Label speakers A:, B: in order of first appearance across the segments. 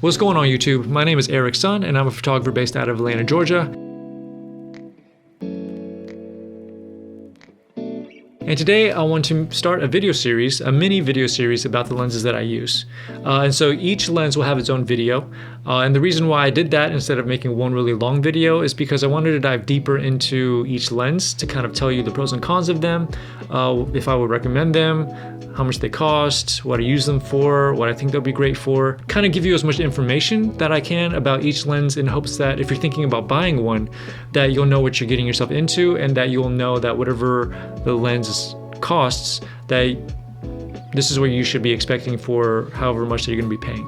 A: What's going on YouTube? My name is Eric Sun and I'm a photographer based out of Atlanta, Georgia. And today I want to start a video series, a mini video series about the lenses that I use. And so each lens will have its own video. And the reason why I did that instead of making one really long video is because I wanted to dive deeper into each lens to kind of tell you the pros and cons of them, if I would recommend them, how much they cost, what I use them for, what I think they'll be great for. Kind of give you as much information that I can about each lens in hopes that if you're thinking about buying one, that you'll know what you're getting yourself into and that you'll know that whatever the lens costs, that this is what you should be expecting for however much that you're going to be paying.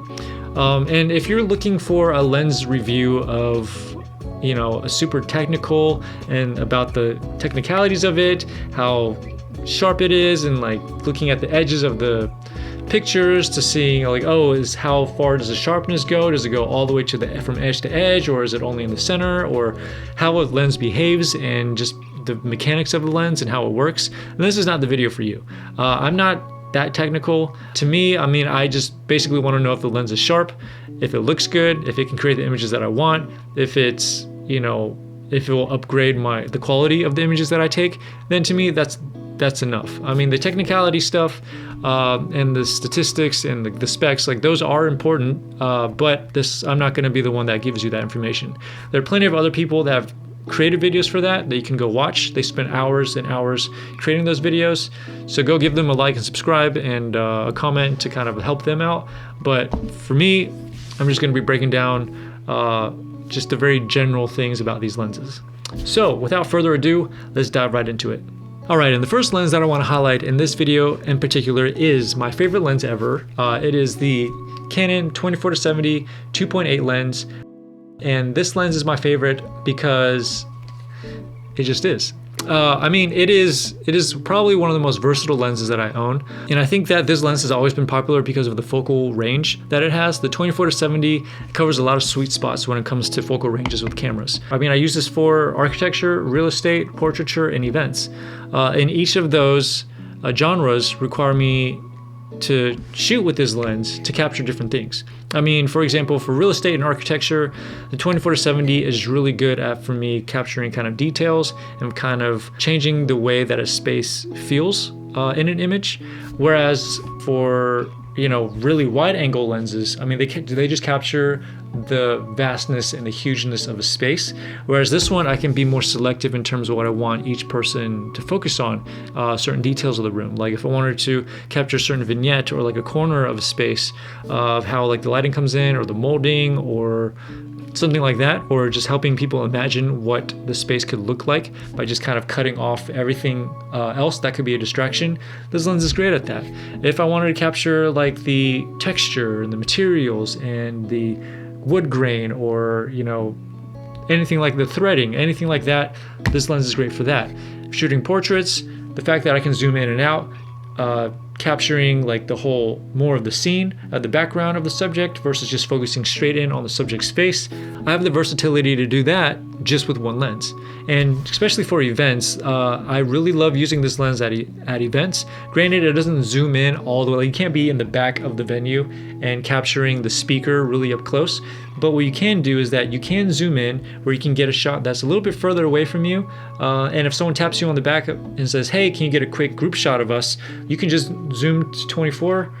A: And if you're looking for a lens review of, you know, a super technical and about the technicalities of it, how sharp it is, and like looking at the edges of the pictures to seeing like, oh, is how far does the sharpness go? Does it go all the way to the from edge to edge, or is it only in the center, or how a lens behaves and just the mechanics of the lens and how it works? And this is not the video for you. I'm not that technical. To me, I mean, I just basically want to know if the lens is sharp, if it looks good, if it can create the images that I want, if it's, you know, if it will upgrade the quality of the images that I take. Then to me, that's enough. I mean, the technicality stuff and the statistics and the specs, like those are important, but I'm not going to be the one that gives you that information. There are plenty of other people that have created videos for that you can go watch. They spend hours and hours creating those videos. So go give them a like and subscribe and a comment to kind of help them out. But for me, I'm just going to be breaking down just the very general things about these lenses. So without further ado, let's dive right into it. Alright, and the first lens that I want to highlight in this video in particular is my favorite lens ever. It is the Canon 24-70 2.8 lens. And this lens is my favorite because it just is. I mean, it is probably one of the most versatile lenses that I own. And I think that this lens has always been popular because of the focal range that it has. The 24-70 covers a lot of sweet spots when it comes to focal ranges with cameras. I mean, I use this for architecture, real estate, portraiture, and events. And each of those genres require me to shoot with this lens to capture different things. I mean, for example, for real estate and architecture, the 24-70 is really good at, for me, capturing kind of details and kind of changing the way that a space feels in an image. Whereas for, you know, really wide angle lenses, I mean, they just capture the vastness and the hugeness of a space. Whereas this one, I can be more selective in terms of what I want each person to focus on, certain details of the room. Like if I wanted to capture a certain vignette or like a corner of a space of how like the lighting comes in or the molding or something like that, or just helping people imagine what the space could look like by just kind of cutting off everything else that could be a distraction. This lens is great at that. If I wanted to capture like the texture and the materials and the wood grain, or, you know, anything like the threading, anything like that, this lens is great for that. Shooting portraits, the fact that I can zoom in and out, capturing like the whole, more of the scene, the background of the subject versus just focusing straight in on the subject's face. I have the versatility to do that just with one lens. And especially for events, I really love using this lens at events. Granted, it doesn't zoom in all the way. Like, you can't be in the back of the venue and capturing the speaker really up close. But what you can do is that you can zoom in where you can get a shot that's a little bit further away from you. And if someone taps you on the back and says, hey, can you get a quick group shot of us? You can just zoom to 24,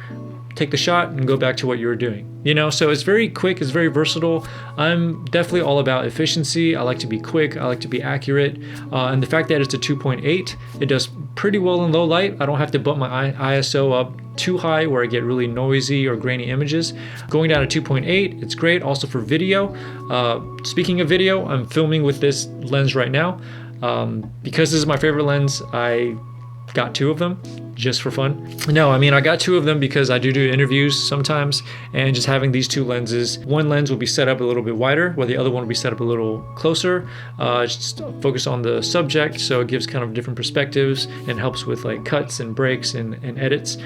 A: take the shot, and go back to what you were doing. You know, so it's very quick, it's very versatile. I'm definitely all about efficiency. I like to be quick, I like to be accurate. And the fact that it's a 2.8, it does pretty well in low light. I don't have to bump my ISO up too high where I get really noisy or grainy images. Going down to 2.8, it's great also for video. Speaking of video, I'm filming with this lens right now. Because this is my favorite lens, I got two of them just for fun. No, I mean, I got two of them because I do interviews sometimes, and just having these two lenses, one lens will be set up a little bit wider while the other one will be set up a little closer, just focus on the subject, so it gives kind of different perspectives and helps with like cuts and breaks and edits.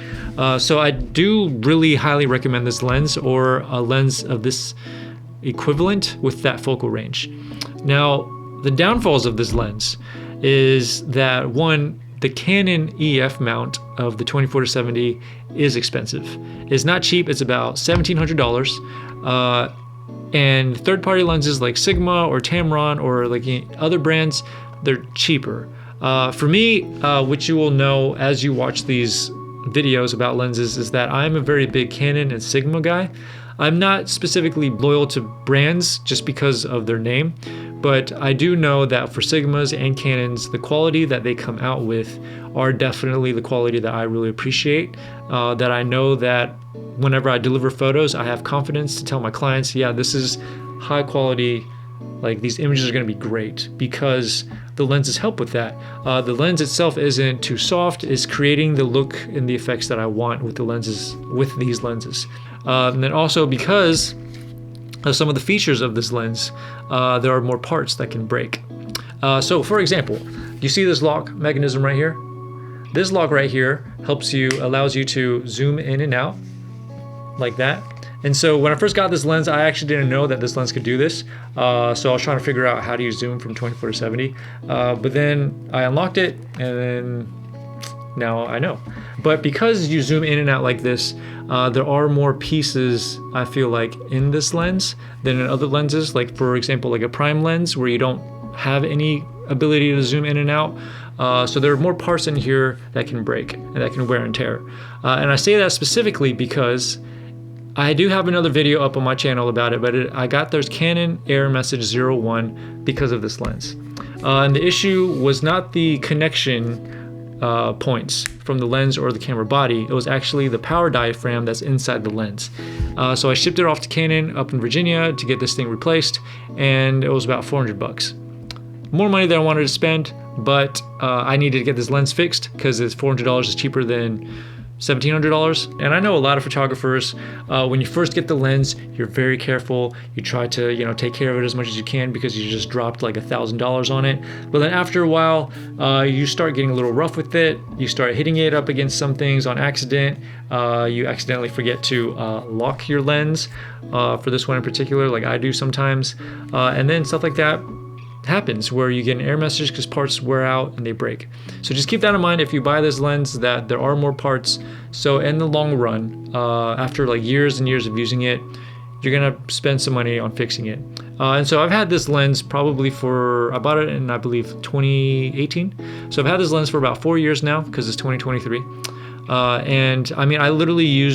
A: So I do really highly recommend this lens, or a lens of this equivalent with that focal range. Now, the downfalls of this lens is that, one, the Canon EF mount of the 24-70 is expensive. It's not cheap. It's about $1,700. And third-party lenses like Sigma or Tamron or like other brands, they're cheaper. For me, which you will know as you watch these videos about lenses, is that I'm a very big Canon and Sigma guy. I'm not specifically loyal to brands just because of their name, but I do know that for Sigmas and Canons, the quality that they come out with are definitely the quality that I really appreciate, that I know that whenever I deliver photos, I have confidence to tell my clients, yeah, this is high quality, like these images are going to be great, because the lenses help with that. The lens itself isn't too soft, it's creating the look and the effects that I want with the lenses, with these lenses. And then also because of some of the features of this lens, there are more parts that can break. So for example, you see this lock mechanism right here? This lock right here allows you to zoom in and out like that. And so when I first got this lens, I actually didn't know that this lens could do this. So I was trying to figure out how do you zoom from 24-70. But then I unlocked it, and then now I know. But because you zoom in and out like this, there are more pieces, I feel like, in this lens than in other lenses. Like for example, like a prime lens where you don't have any ability to zoom in and out. So there are more parts in here that can break and that can wear and tear. And I say that specifically because I do have another video up on my channel about it, but I got there's Canon error message 01 because of this lens. And the issue was not the connection points from the lens or the camera body. It was actually the power diaphragm that's inside the lens. So I shipped it off to Canon up in Virginia to get this thing replaced, and it was about 400 bucks. More money than I wanted to spend, but I needed to get this lens fixed because it's $400 is cheaper than $1,700. And I know a lot of photographers, when you first get the lens, you're very careful. You try to, take care of it as much as you can because you just dropped like $1,000 on it. But then after a while, you start getting a little rough with it. You start hitting it up against some things on accident. You accidentally forget to lock your lens for this one in particular, like I do sometimes. And then stuff like that happens where you get an error message because parts wear out and they break. So just keep that in mind if you buy this lens, that there are more parts. So in the long run, after like years and years of using it, you're gonna spend some money on fixing it. And so I've had this lens probably I bought it in, I believe, 2018. So I've had this lens for about 4 years now because it's 2023. And I mean, I literally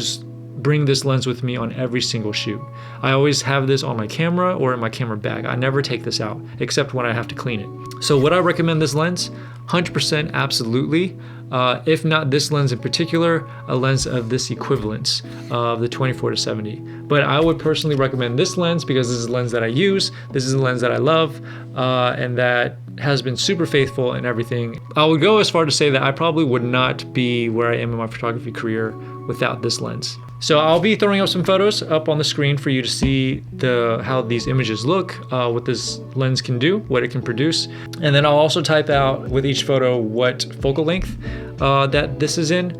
A: bring this lens with me on every single shoot. I always have this on my camera or in my camera bag. I never take this out except when I have to clean it. So would I recommend this lens? 100% absolutely. If not this lens in particular, a lens of this equivalence of the 24-70. But I would personally recommend this lens because this is a lens that I use, this is a lens that I love, and that has been super faithful in everything. I would go as far to say that I probably would not be where I am in my photography career without this lens. So I'll be throwing up some photos up on the screen for you to see how these images look, what this lens can do, what it can produce. And then I'll also type out with each photo what focal length that this is in.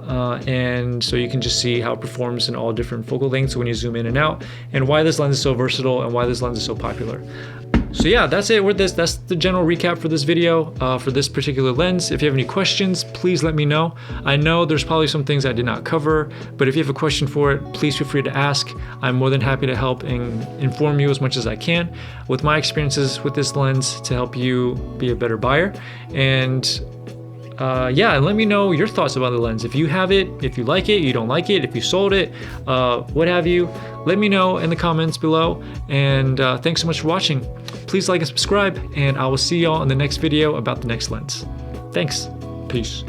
A: And so you can just see how it performs in all different focal lengths when you zoom in and out, and why this lens is so versatile and why this lens is so popular. So yeah, that's it with this. That's the general recap for this video, for this particular lens. If you have any questions, please let me know. I know there's probably some things I did not cover, but if you have a question for it, please feel free to ask. I'm more than happy to help and inform you as much as I can with my experiences with this lens to help you be a better buyer. And yeah, and let me know your thoughts about the lens. If you have it, if you like it, you don't like it, if you sold it, what have you, let me know in the comments below. And thanks so much for watching. Please like and subscribe, and I will see y'all in the next video about the next lens. Thanks. Peace.